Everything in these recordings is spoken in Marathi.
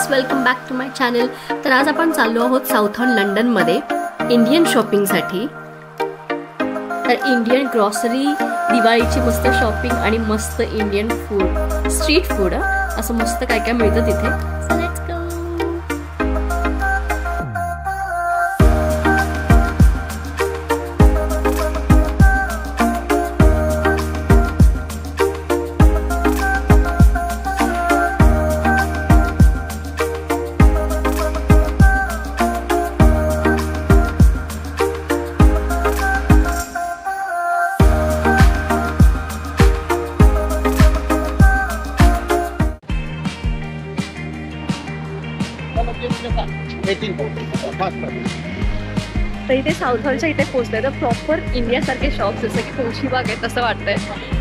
Welcome back to my channel. तर आज आपण चाललो आहोत साऊथर्न लंडन मध्ये इंडियन शॉपिंग साठी। तर इंडियन ग्रॉसरी, दिवाळीची मस्त शॉपिंग आणि मस्त इंडियन फूड, स्ट्रीट फूड असं मस्त काय काय मिळतं तिथे। So let's go. तर इथे साऊथ हॉलच्या इथे पोहोचले तर प्रॉपर इंडियासारखे शॉप्स जसं की तुळशी बाग आहे तसं वाटतंय।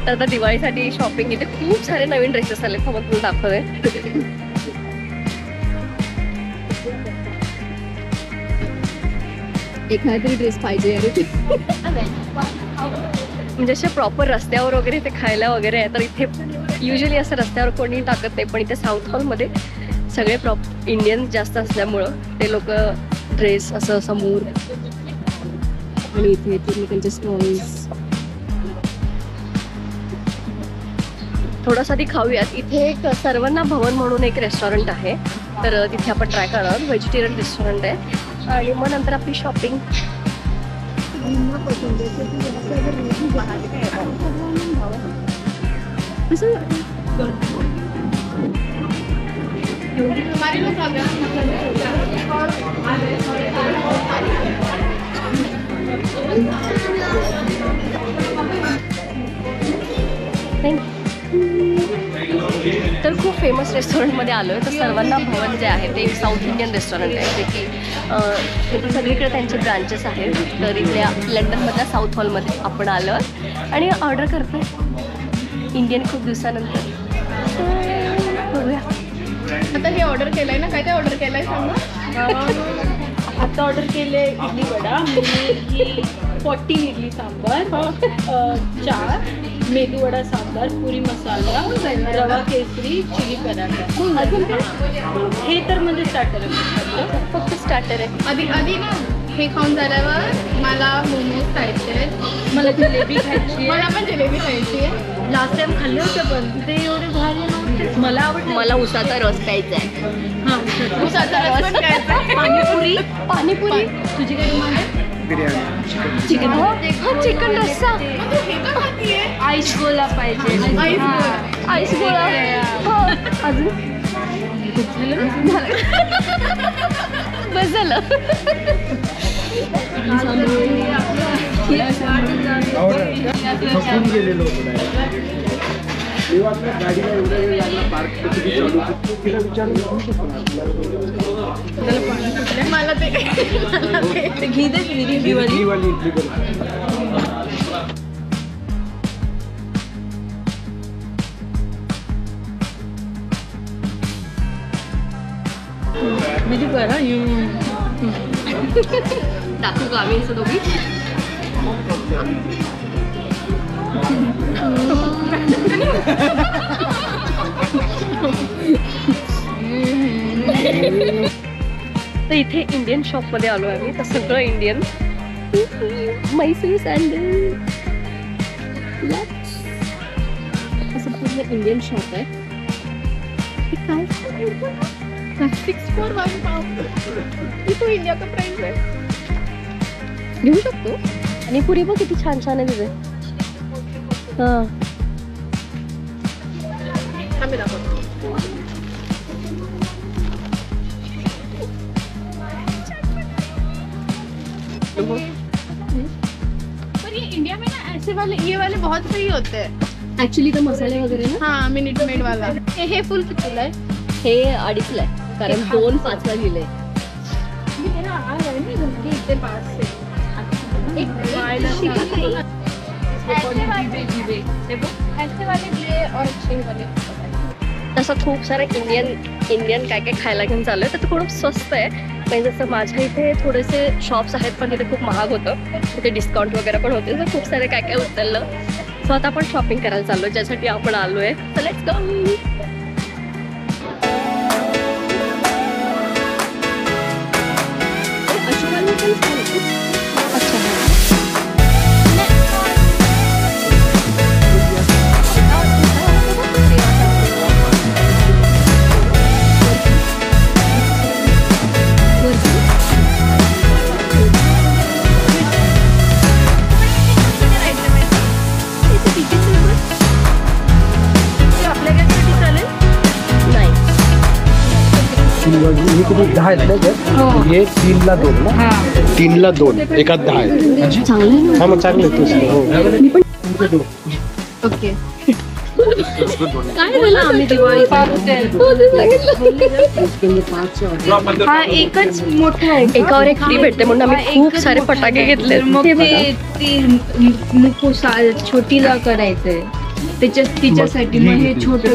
तर आता दिवाळीसाठी शॉपिंग इथे खूप सारे नवीन ड्रेसेस आले, मग तुला दाखवते। एखादा ड्रेस पाहिजे म्हणजे असे प्रॉपर रस्त्यावर वगैरे ते खायला वगैरे आहे। तर इथे युजली असं रस्त्यावर कोणी टाकत नाही, पण इथे साऊथ हॉलमध्ये सगळे प्रॉपर इंडियन जास्त असल्यामुळं ते लोक ड्रेस असं समोर आणि इथे त्यांचे स्टॉल्स। थोडंसं आधी खाऊयात। इथे एक सर्वना भवन म्हणून एक रेस्टॉरंट आहे, तर तिथे आपण ट्राय करणार। व्हेजिटेरियन रेस्टॉरंट आहे आणि मग नंतर आपली शॉपिंग। तर खूप फेमस रेस्टॉरंटमध्ये आलोय। तर सर्वांना भवन जे आहे ते एक साऊथ इंडियन रेस्टॉरंट आहे, जे की सगळीकडे त्यांचे ब्रांचेस आहेत। तर इथल्या लंडनमधल्या साऊथ हॉलमध्ये आपण आलो आणि ऑर्डर करतो इंडियन खूप दिवसानंतर। बघूया आता हे ऑर्डर केलंय ना, काय ते ऑर्डर केलंय सांगा। आता ऑर्डर केले इडली वडा, ही 40 इडली सांबार, 4 मेदू वडा सांबार, पुरी मसाला, रवा केसरी, चिली पराठा। अजून हे तर म्हणजे स्टार्टर आहे, फक्त स्टार्टर आहे। आधी ना हे खाऊन झाल्यावर मला मोमोज खायचे, मला जिलेबी खायची, मला पण जिलेबी खायची आहे। लास्ट टाइम खाल्ले होते पण ते एवढे भारी नव्हते। मला आवडलं। मला उसाचा रस प्यायचा आहे। हां, उसाचा रस पण प्यायचा आहे। पाणीपुरी तुझी काय डिमांड आहे? बिर्याणी, चिकन, चिकन रस्सा। आईस गोला पाहिजे, आईस गोला। अजून बस झालं। मला ते घी दे इडली वाली। म्हणजे बरं दाखवू का आम्ही असं दोघी? तर इथे इंडियन शॉप मध्ये आलो आम्ही। तर सगळं इंडियन, मैसूर सँडल, असं पूर्ण इंडियन शॉप आहे। हे काय 6 for 1 pound, तो इंडियाचा प्राइस आहे। घेऊ शकतो। आणि पुरी बघ किती छान छान आहे तिथे। हां, आम्ही दाखवतो। पर ये इंडिया में ना ऐसे वाले, ये वाले बहुत सही होते हैं ऍक्च्युली तर मसाले वगैरे ना। हाँ, मिनिट मेड वाला। हे फुल कितीला आहे? हे 2.5ला आहे, कारण 2.5ला लिहिलंय। इतने पास से एक तसं खूप सारं इंडियन काय काय खायला घेऊन चालू आहे. तर खूप स्वस्त आहे. म्हणजे जसं माझ्या इथे थोडेसे शॉप्स आहेत पण तिथे खूप महाग होतं, तिथे डिस्काउंट वगैरे पण होते. तर खूप सारे काय काय उचललं. सो आता आपण शॉपिंग करायला चाललो ज्यासाठी आपण आलो आहे. तर लेट्स गो. हे किती 10 आहेत ना सर? हे 3ला 2 ना? 3ला 2 एकात 10 आहेत. चांगलं हा मग चांगलं आहे. हो ओके. काय झालं आम्ही दिवाळी हा एकच मोठा आहे. एकावर एक फ्री भेटते म्हणून आम्ही खूप सारे फटाके घेतले. मग ते छोटीला करायचंय तिच्यासाठी. मग हे छोटं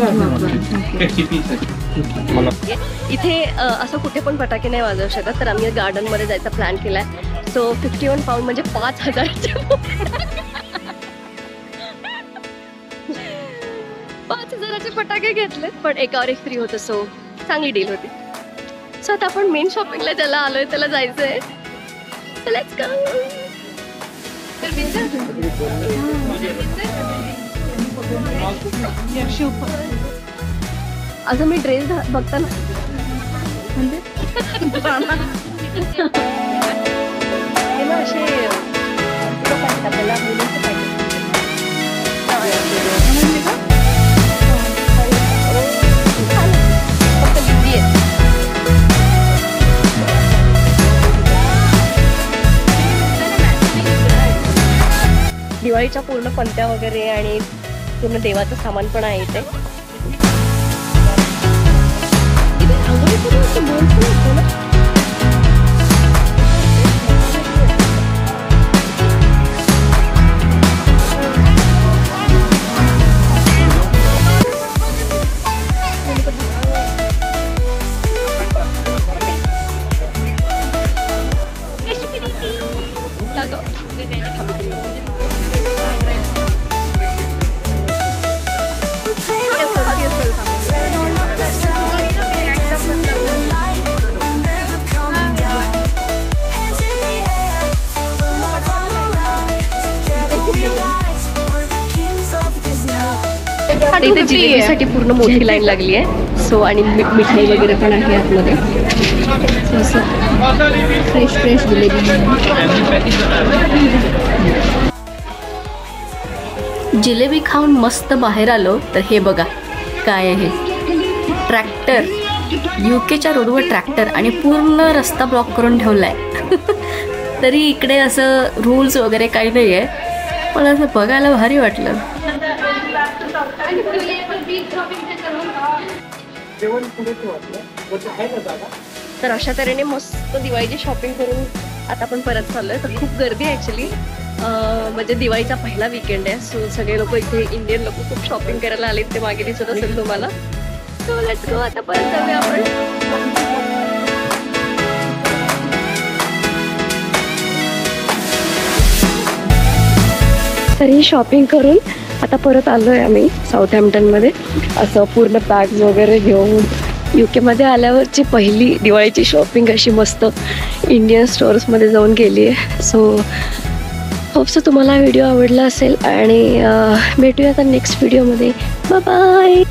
इथे असं कुठे पण फटाके नाही वाजवू शकत. तर आम्ही गार्डन मध्ये जायचा प्लॅन केलाय. सो 51 पाऊंड म्हणजे 5,000चे 5,000चे फटाके घेतले पण एकावर एक फ्री होतं. सो चांगली डील होती. सो आता आपण मेन शॉपिंगला ज्याला आलोय त्याला जायचंय. Let's go. असं मी ड्रेस बघताना असे आपल्याला मुलींचे दिवाळीच्या पूर्ण पंत्या वगैरे आणि पूर्ण देवाचं सामान पण आहे इथे. इथे जिलेबीसाठी पूर्ण मोठी लाईन लागली आहे. सो आणि मिठाई वगैरे पण आहे आतमध्ये. फ्रेश जिलेबी. जिलेबी खाऊन मस्त बाहेर आलो तर हे बघा काय आहे. ट्रॅक्टर. UKच्या रोडवर ट्रॅक्टर आणि पूर्ण रस्ता ब्लॉक करून ठेवलाय. तरी इकडे असं रूल्स वगैरे काही नाही आहे पण असं बघायला भारी वाटलं. तर अशा तऱ्हेने मस्त दिवाळीची शॉपिंग करून आता आपण परत चाललोय. तर खूप गर्दी आहे ॲक्च्युली. म्हणजे दिवाळीचा पहिला वीकेंड आहे. सो सगळे लोक इथे इंडियन लोक खूप शॉपिंग करायला आले. ते मागे दिसत असेल तुम्हाला. So let's go. आता परत जाऊया आपण. तर ही शॉपिंग करून आता परत आलोय आम्ही साऊथहॅम्प्टनमध्ये. असं पूर्ण बॅग्स वगैरे घेऊन UK आल्यावरची पहिली दिवाळीची शॉपिंग अशी मस्त इंडियन स्टोर्समध्ये जाऊन केली आहे. सो होप्स तुम्हाला व्हिडिओ आवडला असेल आणि भेटूया आता नेक्स्ट व्हिडिओमध्ये. Bye bye.